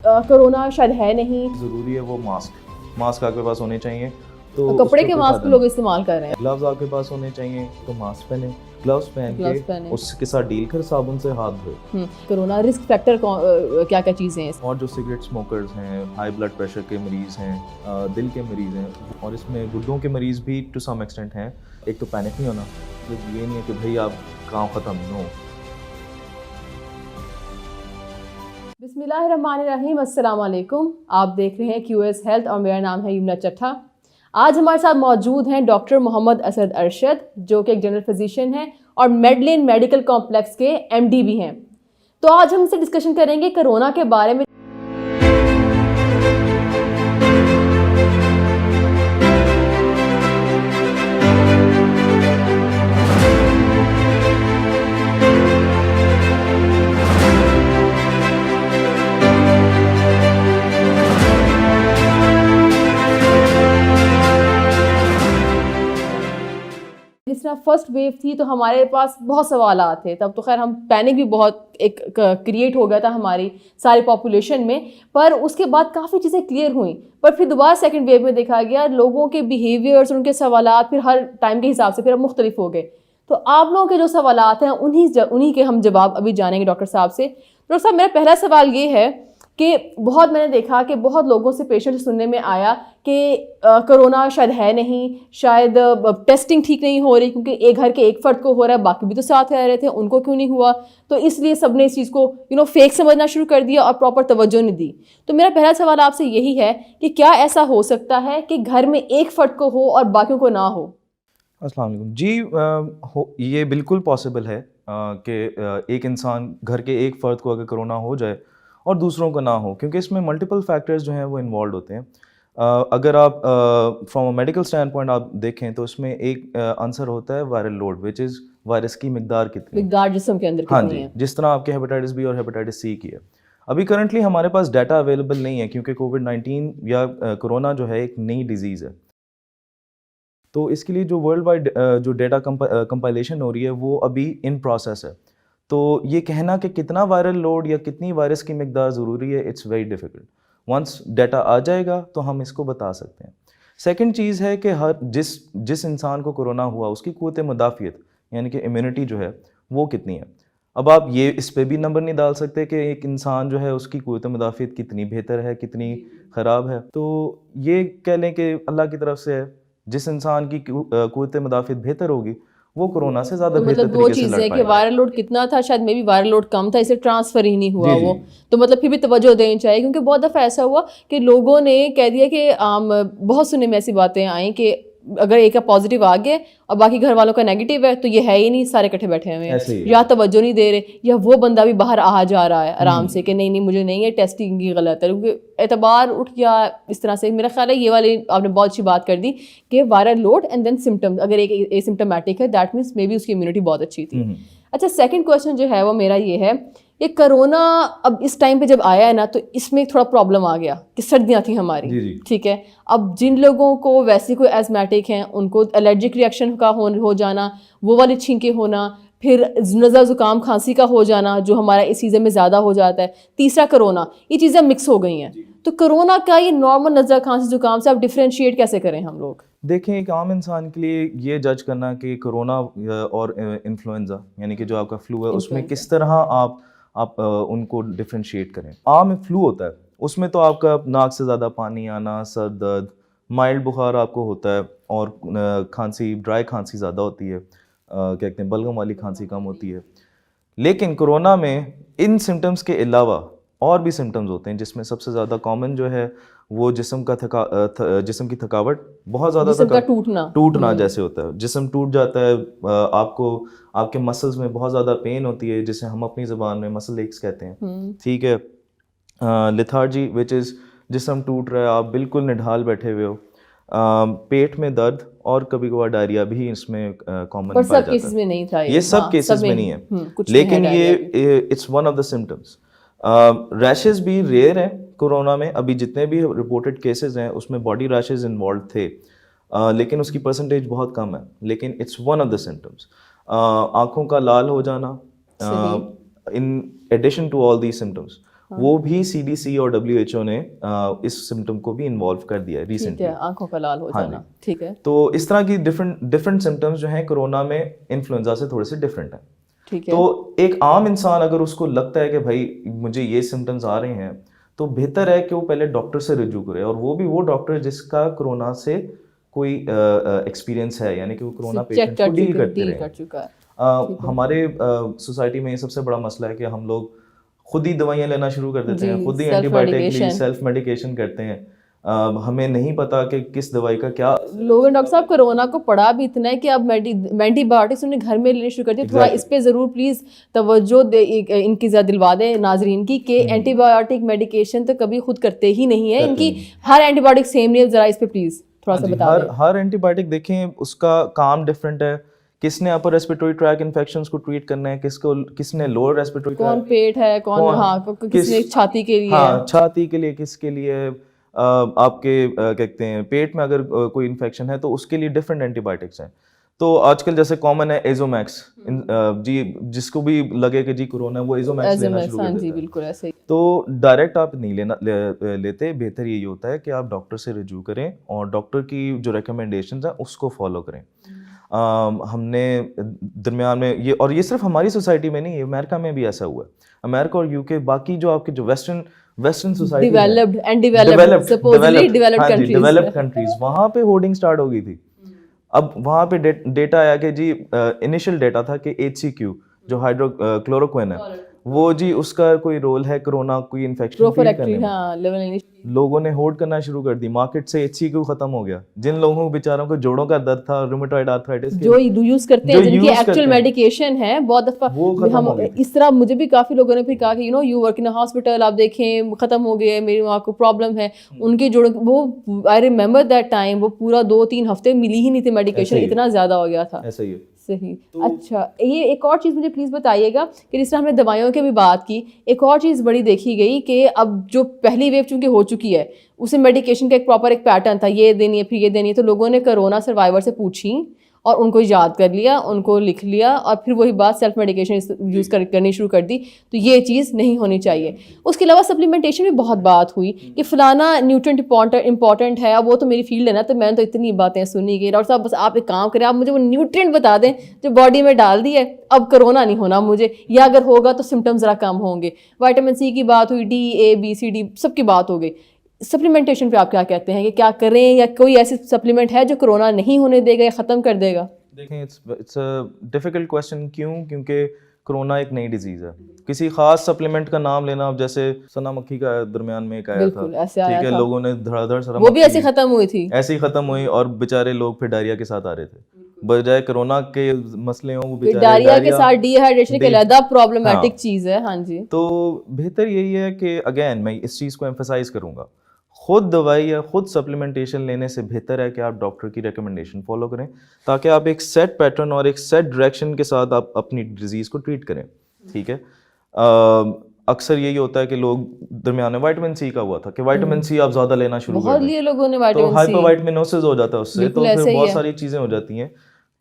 Corona शायद है नहीं। ज़रूरी है वो मास्क आपके पास होने चाहिए। तो कपड़े के मास्क लोग इस्तेमाल कर रहे हैं। ग्लव्स आपके पास होने चाहिए, तो मास्क पहने, ग्लव्स पहन के उसके साथ डील कर साबुन से हाथ धोए। कोरोना रिस्क फैक्टर क्या क्या चीज़ें हैं? और जो सिगरेट स्मोकर्स हैं, हाई ब्लड प्रेशर के मरीज़ हैं, दिल के मरीज़ हैं, और इसमें गुर्दों के मरीज़ भी टू सम एक्सटेंट हैं। एक तो पैनिक नहीं होना, तो ये नहीं है कि भाई आप काम ख़त्म नहीं हो। बिस्मिल्लाहिर्रहमानिर्रहीम, अस्सलाम वालेकुम। आप देख रहे हैं QS हेल्थ और मेरा नाम है यमुना चट्ठा। आज हमारे साथ मौजूद हैं डॉक्टर मोहम्मद असद अरशद, जो कि एक जनरल फिजिशियन हैं और मेडलिन मेडिकल कॉम्प्लेक्स के MD भी हैं। तो आज हम इनसे डिस्कशन करेंगे कोरोना के बारे में। जिस तरह फर्स्ट वेव थी तो हमारे पास बहुत सवाल थे, तब तो खैर हम पैनिक भी बहुत एक क्रिएट हो गया था हमारी सारी पॉपुलेशन में, पर उसके बाद काफ़ी चीज़ें क्लियर हुई। पर फिर दोबारा सेकंड वेव में देखा गया लोगों के बिहेवियर्स, उनके सवालात फिर हर टाइम के हिसाब से फिर मुख्तलिफ हो गए। तो आप लोगों के जो सवालात हैं उन्हीं के हम जवाब अभी जानेंगे डॉक्टर साहब से। डॉक्टर साहब, मेरा पहला सवाल ये है कि मैंने देखा कि बहुत लोगों से पेशेंट सुनने में आया कि कोरोना शायद है नहीं, शायद टेस्टिंग ठीक नहीं हो रही, क्योंकि एक घर के एक फ़र्द को हो रहा है, बाकी भी तो साथ रह रहे थे, उनको क्यों नहीं हुआ, तो इसलिए सब ने इस चीज़ को फेक समझना शुरू कर दिया और प्रॉपर तवज्जो नहीं दी। तो मेरा पहला सवाल आपसे यही है कि क्या ऐसा हो सकता है कि घर में एक फ़र्द को हो और बाकियों को ना हो? अस्सलाम वालेकुम जी, ये बिल्कुल पॉसिबल है कि एक इंसान, घर के एक फ़र्द को अगर कोरोना हो जाए और दूसरों को ना हो, क्योंकि इसमें मल्टीपल फैक्टर्स जो हैं वो इन्वॉल्व होते हैं। अगर आप from a medical stand point आप देखें तो इसमें एक आंसर होता है viral load, which is virus की मिकदार कितनी है जिस्म के अंदर हाँ कितनी जी, है। जिस तरह आपके हेपेटाइटिस बी और हेपेटाइटिस सी की है। अभी करंटली हमारे पास डाटा अवेलेबल नहीं है, क्योंकि कोविड-19 या कोरोना जो है एक नई डिजीज़ है। तो इसके लिए जो वर्ल्ड वाइड जो डेटा कंपाइलेशन हो रही है वो अभी इन प्रोसेस है। तो ये कहना कि कितना वायरल लोड या कितनी वायरस की मिकदार ज़रूरी है, it's very difficult. Once data आ जाएगा तो हम इसको बता सकते हैं। सेकंड चीज़ है कि हर जिस इंसान को कोरोना हुआ उसकी क़ुव्वत मुदाफ़ियत यानी कि इम्यूनिटी जो है वो कितनी है। अब आप ये इस पे भी नंबर नहीं डाल सकते कि एक इंसान जो है उसकी क़ुव्वत मुदाफ़ियत कितनी बेहतर है, कितनी ख़राब है। तो ये कह लें कि अल्लाह की तरफ से है, जिस इंसान की क़ुव्वत मुदाफ़ियत बेहतर होगी वो कोरोना से ज़्यादा बेहतर मतलब दो तरीके से लड़ चीज़ें कि पाएगा। वायरल लोड कितना था, शायद मे बी वायरल लोड कम था, इसे ट्रांसफ़र ही नहीं हुआ जी, जी। वो। तो मतलब फिर भी तवज्जो देनी चाहिए, क्योंकि बहुत दफ़ा ऐसा हुआ कि लोगों ने कह दिया कि बहुत सुनने में ऐसी बातें आई कि अगर एक का पॉजिटिव आ गया और बाकी घर वालों का नेगेटिव है तो ये है ही नहीं, सारे इकट्ठे बैठे हुए ऐसे हैं, ही या तवज्जो नहीं दे रहे, या वो बंदा भी बाहर आ जा रहा है आराम से हम्म। कि नहीं नहीं मुझे नहीं है, टेस्टिंग की गलत है, क्योंकि एतबार उठ गया इस तरह से। मेरा ख्याल है ये वाली आपने बहुत अच्छी बात कर दी कि viral load and then symptoms, अगर एक एसिम्टोमेटिक है दैट मीन्स मे बी उसकी इम्यूनिटी बहुत अच्छी थी। अच्छा, सेकंड क्वेश्चन जो है वो मेरा ये है कि कोरोना अब इस टाइम पे जब आया है ना, तो इसमें थोड़ा प्रॉब्लम आ गया कि सर्दियाँ थी हमारी, जी, जी। ठीक है। अब जिन लोगों को वैसे कोई एस्मेटिक हैं, उनको एलर्जिक रिएक्शन का हो जाना, वो वाली छींके होना, फिर नज़ला ज़ुकाम खांसी का हो जाना जो हमारा इस सीज़न में ज़्यादा हो जाता है, तीसरा कोरोना, ये चीज़ें मिक्स हो गई हैं। तो कोरोना का ये नॉर्मल नज़ला खांसी ज़ुकाम से आप डिफ्रेंशिएट कैसे करें हम लोग? देखें, एक आम इंसान के लिए ये जज करना कि कोरोना और इन्फ्लुएंज़ा यानी कि जो आपका फ्लू है उसमें किस तरह आप उनको डिफ्रेंशिएट करें। आम फ्लू होता है, उसमें तो आपका नाक से ज़्यादा पानी आना, सर दर्द, माइल्ड बुखार आपको होता है, और खांसी, ड्राई खांसी ज़्यादा होती है, क्या कहते हैं बलगम वाली खांसी कम होती है। लेकिन कोरोना में इन सिम्टम्स के अलावा और भी सिम्टम्स होते हैं, जिसमें सबसे ज़्यादा कॉमन जो है वो जिस्म की थकावट, बहुत ज़्यादा टूटना जैसे होता है, जिस्म टूट जाता है, आपको आपके मसल्स में बहुत ज़्यादा पेन होती है, जिसे हम अपनी ज़बान में मसल एक्स कहते हैं, ठीक है। लेथार्जी विच इज़ जिस्म टूट रहा है, आप बिल्कुल निढाल बैठे हुए हो, पेट में दर्द, और कभी कभार डायरिया भी इसमें कॉमन पाया जाता है। में नहीं था ये सब केसेस में नहीं है, लेकिन ये it's one of the symptoms. Rashes भी रेयर हैं कोरोना में, अभी जितने भी रिपोर्टेड केसेस हैं उसमें बॉडी रैशेस इन्वॉल्व थे, लेकिन उसकी परसेंटेज बहुत कम है, लेकिन it's one of the symptoms. आँखों का लाल हो जाना, in addition to all these symptoms, वो भी CDC और WHO ने इस सिम्टम को भी इन्वॉल्व कर दिया है ठीक रिसेंटली। है, आंखों का लाल हो जाना, ठीक है। तो इस तरह की डिफरेंट सिम्टम्स जो हैं कोरोना में इन्फ्लुएंजा से थोड़े से डिफरेंट हैं। ठीक है, तो एक आम इंसान अगर उसको लगता है कि भाई मुझे ये सिम्टम्स आ रहे हैं, तो बेहतर है कि वो पहले डॉक्टर से रिव्यू करे, और वो भी वो डॉक्टर जिसका कोरोना से कोई एक्सपीरियंस है, यानी कि वो कोरोना पेशेंट को डील कर चुका है। हमारे सोसाइटी में ये सबसे बड़ा मसला है कि हम लोग खुद ही दवाइयाँ लेना शुरू कर देते हैं, खुद ही एंटीबायोटिक सेल्फ मेडिकेशन करते हैं। हमें नहीं पता कि किस दवाई का क्या। लोगों ने डॉक्टर साहब कोरोना को पढ़ा भी इतना है कि अब एंटीबायोटिक्स उन्होंने घर में लेने शुरू कर दिए। थोड़ा इस पे ज़रूर प्लीज़ तवज्जो इनकी ज़्यादा दिलवा दें नाजरीन की कि एंटीबायोटिक मेडिकेशन तो कभी खुद करते ही नहीं है, इनकी हर एंटीबायोटिक सेम नहीं है। ज़रा इस पे प्लीज़ थोड़ा सा बता दें। हर एंटीबायोटिक देखें, उसका काम डिफरेंट है। किसने अपर रेस्पिरेटरी ट्रैक इन्फेक्शंस को ट्रीट करना है, किसने लोअर रेस्पिरेटरी, कौन पेट है, कौन किसने छाती के लिए, हाँ छाती के लिए, किसके लिए आपके कहते हैं पेट में अगर कोई इन्फेक्शन है तो उसके लिए डिफरेंट एंटीबायोटिक्स हैं। तो आजकल जैसे कॉमन है एजोमैक्स, जी जिसको भी लगे कि जी कोरोना है वो एजोमैक्स लेना शुरू कर देता है। बिल्कुल ऐसे ही। तो डायरेक्ट आप नहीं लेते, बेहतर यही होता है कि आप डॉक्टर से रिव्यू करें और डॉक्टर की जो रिकमेंडेशंस हैं उसको फॉलो करें। हमने दरमियान में ये सिर्फ हमारी सोसाइटी में नहीं, अमेरिका में भी ऐसा हुआ है। अमेरिका और यूके, बाकी जो आपके जो वेस्टर्न सोसाइटी डेवलप्ड कंट्रीज, वहाँ पे होर्डिंग स्टार्ट हो गई थी। अब वहाँ पे डेटा आया कि जी इनिशियल डेटा था कि HCQ जो हाइड्रोक्लोरोक्विन है वो जी उसका कोई रोल है कोरोना कोई इन्फेक्शन ट्रीट करने में। लोगों ने होल्ड करना शुरू कर दी, मार्केट से HCQ खत्म हो गया। जिन लोगों को बेचारों को जोड़ों का दर्द था, रूमेटॉइड आर्थराइटिस, जो यूज करते हैं, जिनकी एक्चुअल मेडिकेशन है, बहुत दफा हम इस तरह, मुझे भी काफी लोगों ने फिर कहा कि यू वर्क इन हॉस्पिटल, आप देखें खत्म हो गए, मेरी माँ को प्रॉब्लम है, उनके जोड़ों, वो आई रिमेम्बर दैट टाइम, वो पूरा 2-3 हफ्ते मिली ही नहीं थी मेडिकेशन, इतना ज्यादा हो गया था। ऐसा ही है। सही। अच्छा, ये एक और चीज़ मुझे प्लीज़ बताइएगा कि जिस तरह हमने दवाइयों की भी बात की, एक और चीज़ बड़ी देखी गई कि अब जो पहली वेव चूँकि हो चुकी है, उसे मेडिकेशन का एक प्रॉपर एक पैटर्न था, ये देनी है फिर ये देनी है, तो लोगों ने कोरोना सर्वाइवर से पूछी और उनको याद कर लिया, उनको लिख लिया और फिर वही बात सेल्फ मेडिकेशन यूज़ करनी शुरू कर दी। तो ये चीज़ नहीं होनी चाहिए। उसके अलावा सप्लीमेंटेशन में बहुत बात हुई कि फ़लाना न्यूट्रिएंट इंपॉर्टेंट है, अब वो तो मेरी फील्ड है ना, तो मैंने तो इतनी बातें सुनी कि डॉक्टर साहब बस आप एक काम करें, आप मुझे वो न्यूट्रिएंट बता दें जो बॉडी में डाल दिए, अब कोरोना नहीं होना मुझे, या अगर होगा तो सिम्टम्स ज़रा कम होंगे। विटामिन C की बात हुई, D, A, B, C, D सबकी बात हो गई। सप्लीमेंटेशन पे आप क्या कहते हैं कि क्या करें, या कोई ऐसी सप्लीमेंट है जो कोरोना नहीं होने देगा या ख़त्म कर देगा? देखें, इट्स अ डिफिकल्ट क्वेश्चन। क्योंकि कोरोना एक नई डिजीज़ है। किसी खास सप्लीमेंट का नाम लेना, अब जैसे सना मक्खी का दरमियान में एक आया था, ठीक है, लोगों ने धड़ाधड़ सना वो भी ऐसे ख़त्म हुई थी, ऐसे ही ख़त्म हुई, और बेचारे लोग फिर डायरिया के साथ आ रहे थे। बजाय कोरोना के मसले हों, वो बेचारे डायरिया के साथ डिहाइड्रेशन के अलग प्रॉब्लमेटिक चीज़ है। हाँ जी, तो बेहतर यही है कि अगेन मैं इस चीज़ को एम्फसाइज करूँगा, खुद दवाई या खुद सप्लीमेंटेशन लेने से बेहतर है कि आप डॉक्टर की रिकमेंडेशन फॉलो करें, ताकि आप एक सेट पैटर्न और एक सेट डायरेक्शन के साथ आप अपनी डिजीज़ को ट्रीट करें। ठीक है, अक्सर यही होता है कि लोग दरमियान में विटामिन C का हुआ था कि विटामिन C आप ज़्यादा लेना शुरू कर दें, लोगों ने तो हाइपोविटामिनोसिस हो जाता है उससे, तो फिर बहुत सारी चीज़ें हो जाती हैं।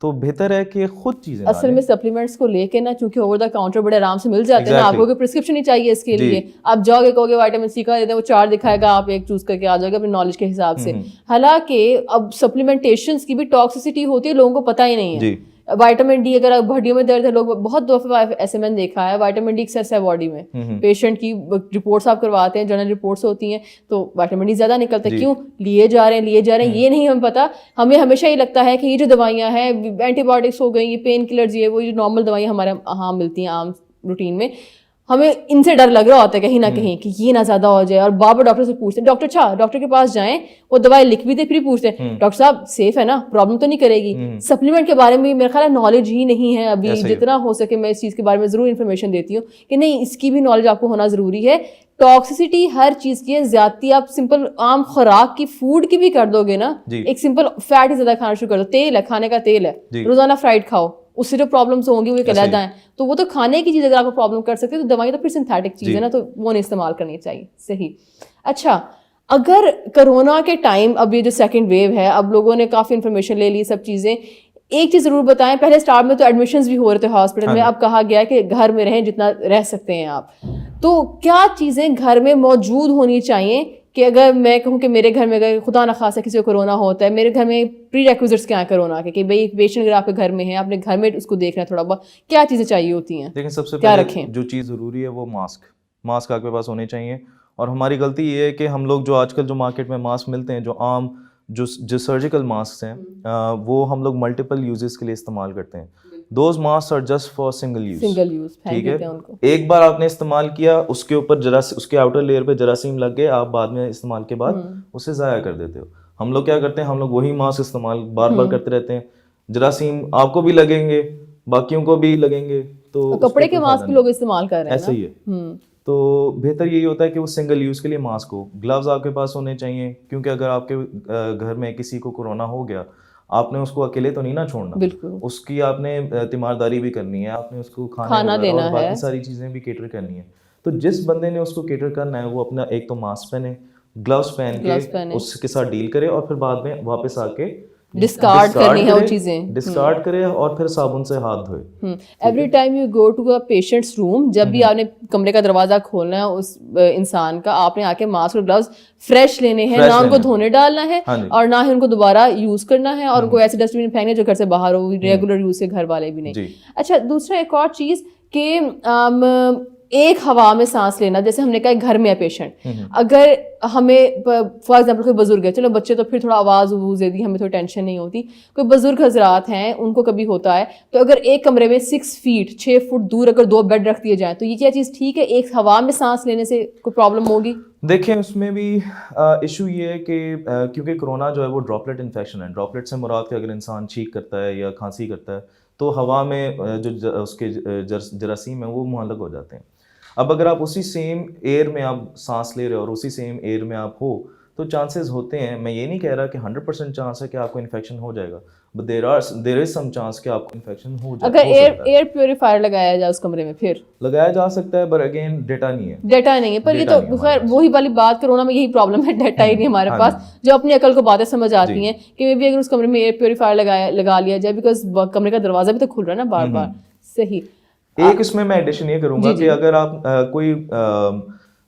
तो बेहतर है कि खुद चीजें असल में सप्लीमेंट्स को लेके ना, चूंकि ओवर द काउंटर बड़े आराम से मिल जाते हैं ना, आपको कोई प्रिस्क्रिप्शन नहीं चाहिए इसके लिए, आप जाओगे कहोगे विटामिन C का देते हैं, वो 4 दिखाएगा, आप एक चूज करके आ जाओगे अपने नॉलेज के हिसाब से। हालांकि अब सप्लीमेंटेशंस की भी टॉक्सिसिटी होती है, लोगों को पता ही नहीं है। विटामिन D, अगर हड्डियों में दर्द है, लोग बहुत दफा ऐसे मैंने देखा है विटामिन D एक्सेस है बॉडी में, पेशेंट की रिपोर्ट्स आप करवाते हैं, जर्नल रिपोर्ट्स होती हैं, तो विटामिन D ज्यादा निकलता है। क्यों लिए जा रहे हैं ये नहीं हमें पता। हमें हमेशा ये लगता है कि ये जो दवाइयाँ हैं, एंटीबायोटिक्स हो गई, ये पेन किलर्स, ये वो जो नॉर्मल दवाइयाँ हमारे यहाँ मिलती हैं आम रूटीन में, हमें इनसे डर लग रहा होता है कहीं ना कहीं कि ये ना ज्यादा हो जाए, और बार-बार डॉक्टर से पूछते हैं, डॉक्टर के पास जाएं, वो दवाई लिख भी दे, फिर पूछते हैं डॉक्टर साहब सेफ है ना, प्रॉब्लम तो नहीं करेगी। सप्लीमेंट के बारे में मेरे ख्याल नॉलेज ही नहीं है अभी। जितना हो सके मैं इस चीज़ के बारे में ज़रूर इन्फॉर्मेशन देती हूँ कि नहीं, इसकी भी नॉलेज आपको होना ज़रूरी है। टॉक्सिसिटी हर चीज़ की है, ज्यादती आप सिंपल आम खुराक की, फूड की भी कर दोगे ना, एक सिंपल फैट ही ज़्यादा खाना शुरू कर दो, तेल है, खाने का तेल है, रोज़ाना फ्राइड खाओ, उससे जो प्रॉब्लम्स होंगी वो एक अलग है। तो वो तो खाने की चीज़ अगर आपको प्रॉब्लम कर सकते हैं, तो दवाई तो फिर सिंथेटिक चीज़ है ना, तो वो नहीं इस्तेमाल करनी चाहिए। सही। अच्छा, अगर कोरोना के टाइम, अब ये जो सेकंड वेव है, अब लोगों ने काफ़ी इन्फॉर्मेशन ले ली, सब चीज़ें, एक चीज़ ज़रूर बताएं, पहले स्टार्ट में तो एडमिशन्स भी हो रहे थे हॉस्पिटल में, अब कहा गया है कि घर में रहें जितना रह सकते हैं आप। तो क्या चीज़ें घर में मौजूद होनी चाहिए कि अगर मैं कहूँ कि मेरे घर में अगर खुदा न खासा किसी को कोरोना होता है, मेरे घर में प्री रेक्विजिट्स क्या है कोरोना के, कि भाई एक पेशेंट अगर आपके घर में है, आपने घर में उसको देखना है थोड़ा बहुत, क्या चीज़ें चाहिए होती हैं? देखिए, सबसे क्या पहले रखें? जो चीज़ ज़रूरी है वो मास्क आपके पास होने चाहिए। और हमारी गलती ये है कि हम लोग जो आजकल जो मार्केट में मास्क मिलते हैं, जो आम जो सर्जिकल मास्क हैं, वो हम लोग मल्टीपल यूजेस के लिए इस्तेमाल करते हैं। Those masks are just for single use, ठीक है। एक बार आपने इस्तेमाल किया, उसके ऊपर उसके आउटर लेयर पे जरासीम लग गए, आप बाद में इस्तेमाल के बाद उसे ज़ाया कर देते हो। हम लोग क्या करते हैं, हम लोग वही मास्क इस्तेमाल बार बार करते रहते हैं, जरासीम आपको भी लगेंगे, बाकियों को भी लगेंगे, तो कपड़े के मास्क भी लोग इस्तेमाल कर रहे हैं, ऐसे ही है। तो बेहतर यही होता है कि वो सिंगल यूज़ के लिए मास्क हो। ग्लव्स आपके पास होने चाहिए, क्योंकि अगर आपके घर में किसी को कोरोना हो गया, आपने उसको अकेले तो नहीं ना छोड़ना, बिल्कुल उसकी आपने तीमारदारी भी करनी है, आपने उसको खाना देना और बाकी सारी चीज़ें भी केटर करनी है। तो जिस बंदे ने उसको केटर करना है, वो अपना एक तो मास्क पहने, ग्लव्स पहन के उसके साथ डील करे, और फिर बाद में वापस आके डिस्कार्ड करनी है वो चीजें, डिस्कार्ड करे और फिर साबुन से हाथ धोए। Every time you go to a patient's room, जब भी आपने कमरे का दरवाजा खोलना है उस इंसान का, आपने आके मास्क और ग्लव्स फ्रेश लेने हैं, ना उनको धोने डालना है और ना ही उनको दोबारा यूज करना है, और उनको ऐसे डस्टबिन में फेंकने जो घर से बाहर हो, रेगुलर यूज से घर वाले भी नहीं। अच्छा, दूसरा एक और चीज कि एक हवा में सांस लेना, जैसे हमने कहा घर में है पेशेंट, अगर हमें फॉर एग्जांपल कोई बुजुर्ग है, चलो बच्चे तो फिर थोड़ा आवाज़ वूज दे दी, हमें थोड़ी टेंशन नहीं होती, कोई बुजुर्ग हजरात हैं उनको कभी होता है, तो अगर एक कमरे में 6 फुट दूर अगर 2 बेड रख दिए जाएं, तो ये क्या चीज़ ठीक है? एक हवा में सांस लेने से कोई प्रॉब्लम होगी? देखिए, उसमें भी इशू ये है कि क्योंकि कोरोना जो है वो ड्रॉपलेट इन्फेक्शन है। ड्रॉपलेट से मुराद कि अगर इंसान छींक करता है या खांसी करता है, तो हवा में उसके जरासीम है वो मुहल्लक हो जाते हैं। अब अगर आप उसी सेम एयर में आप सांस ले रहे हो और उसी सेम एयर में आप हो, तो चांसेस होते हैं, मैं ये नहीं कह रहा कि 100% चांस है कि आपको इन्फेक्शन हो जाएगा, but there is some chance कि आपको इन्फेक्शन हो जाए। अगर एयर प्योरीफायर लगाया जाए उस कमरे में, फिर लगाया जा सकता है, पर अगेन डेटा नहीं है, पर ये तो खैर वही वाली बात, कोरोना में यही प्रॉब्लम है, डेटा ही नहीं हमारे पास जो अपनी अकल को बातें समझ आती हैं कि मे भी अगर उस कमरे में एयर प्योरीफायर लगा लिया जाए, बिकॉज कमरे का दरवाजा भी तो खुल रहा है ना बार बार। सही। एक इसमें मैं एडिशन ये करूंगा कि अगर आप कोई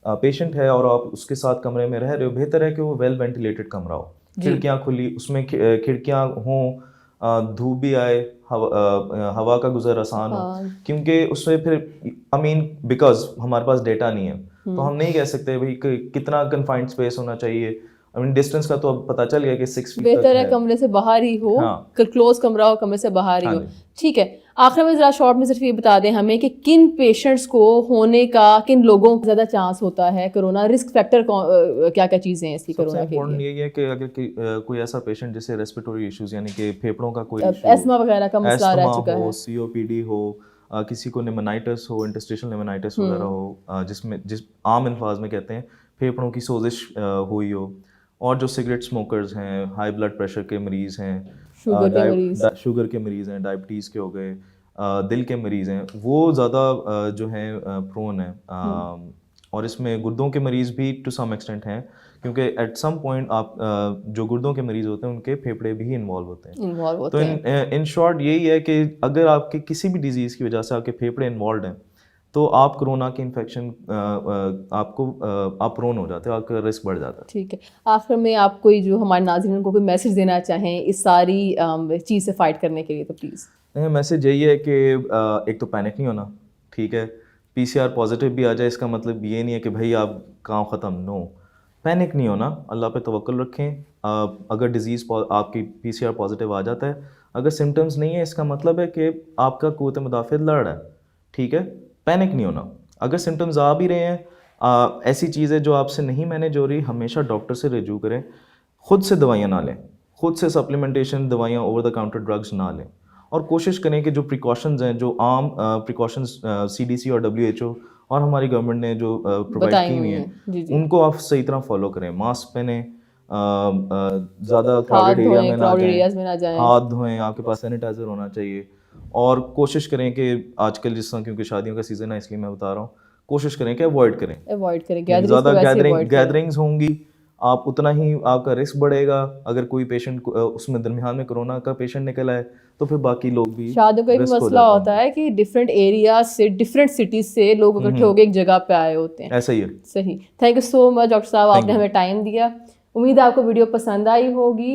पेशेंट है और आप उसके साथ कमरे में रह रहे हो, बेहतर है कि वो वेल वेंटिलेटेड कमरा हो, खिड़कियां खुली, उसमें खिड़कियां हों, धूप भी आए, हवा का गुजर आसान हो, क्योंकि उसमें फिर बिकॉज हमारे पास डेटा नहीं है, तो हम नहीं कह सकते भाई कितना कन्फाइंड स्पेस होना चाहिए। डिस्टेंस का तो अब पता चल गया कि 6 फीट बेहतर है कमरे से बाहर ही हो, क्लोज कमरा हो, कमरे से बाहर ही हो। ठीक है, आखिर में जरा शॉर्ट में सिर्फ ये बता दें हमें कि किन पेशेंट्स को होने का, किन लोगों को ज्यादा चांस होता है कोरोना, रिस्क फैक्टर क्या क्या चीजें हैं इसकी कोरोना के लिए? ये है कि अगर कोई ऐसा पेशेंट जैसे रेस्पिरेटरी इश्यूज, यानी कि फेफड़ों का कोई एस्मा वगैरह का मसला रह चुका है, सीओपीडी हो, किसी को निमोनाइटिस हो, इंटरस्टिशियल निमोनाइटिस वगैरह हो, जिस आम अल्फाज में कहते हैं फेफड़ों की सोजिश हुई हो, और जो सिगरेट स्मोकर्स हैं, हाई ब्लड प्रेशर के मरीज़ हैं, शुगर के मरीज़ हैं, डायबिटीज़ के हो गए, दिल के मरीज़ हैं, वो ज़्यादा जो हैं प्रोन है। और इसमें गुर्दों के मरीज़ भी टू सम एक्सटेंट हैं, क्योंकि एट सम पॉइंट आप जो गुर्दों के मरीज़ होते हैं उनके फेफड़े भी इन्वॉल्व होते हैं। तो इन शॉर्ट यही है कि अगर आपके किसी भी डिजीज़ की वजह से आपके फेफड़े इन्वॉल्व हैं, तो आप कोरोना की इन्फेक्शन आप प्रोन हो जाते हो, आपका रिस्क बढ़ जाता है। ठीक है, आखिर में आप कोई जो हमारे नाज़रीन को कोई मैसेज देना चाहें इस सारी चीज़ से फाइट करने के लिए, तो प्लीज़। मैसेज यही है कि एक तो पैनिक नहीं होना, ठीक है। PCR पॉजिटिव भी आ जाए, इसका मतलब ये नहीं है कि भाई आप काम ख़त्म, नो, पैनिक नहीं होना, अल्लाह पे तवक्कुल रखें। अगर डिज़ीज़ आपकी PCR पॉजिटिव आ जाता है, अगर सिम्टम्स नहीं है, इसका मतलब है कि आपका क़ुव्वत मुदाफ़िअत लड़ रहा है, ठीक है। पैनिक नहीं होना। अगर सिम्टम्स आ भी रहे हैं, ऐसी चीज़ें जो आपसे नहीं मैनेज हो रही, हमेशा डॉक्टर से रजू करें, ख़ुद से दवाइयाँ ना लें, ख़ुद से सप्लीमेंटेशन दवाइयाँ, ओवर द काउंटर ड्रग्स ना लें, और कोशिश करें कि जो प्रिकॉशंस हैं, जो आम प्रिकॉशंस CDC और WHO और हमारी गवर्नमेंट ने जो प्रोवाइड की हुई हैं, उनको आप सही तरह फॉलो करें। मास्क पहने, ज़्यादा क्राउडेड एरिया में ना जाएं, हाथ धोएं, आपके पास सैनिटाइज़र होना चाहिए, और कोशिश करें कि आजकल जिस तरह, क्योंकि शादियों का सीज़न है इसलिए मैं बता रहा हूँ, कोशिश करें कि अवॉइड करें, ज़्यादा गैदरिंग्स होंगी, आप उतना ही आपका रिस्क बढ़ेगा। अगर कोई पेशेंट उसमें दरमियान में कोरोना का पेशेंट निकल आए तो फिर बाकी लोग भी शायद कोई भी risk हो मसला जाता होता है कि डिफरेंट एरियाज से, डिफरेंट सिटीज से लोग इकट्ठे होकर एक जगह पे आए होते हैं। ऐसा ही है। सही, thank you so much doctor साहब, Thank आपने you. हमें टाइम दिया। उम्मीद है आपको वीडियो पसंद आई होगी।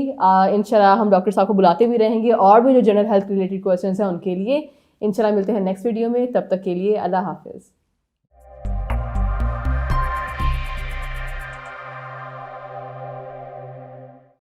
इंशाल्लाह हम डॉक्टर साहब को बुलाते भी रहेंगे और भी जो जनरल हेल्थ रिलेटेड क्वेश्चंस हैं उनके लिए। इंशाल्लाह मिलते हैं नेक्स्ट वीडियो में, तब तक के लिए अल्लाह हाफिज़।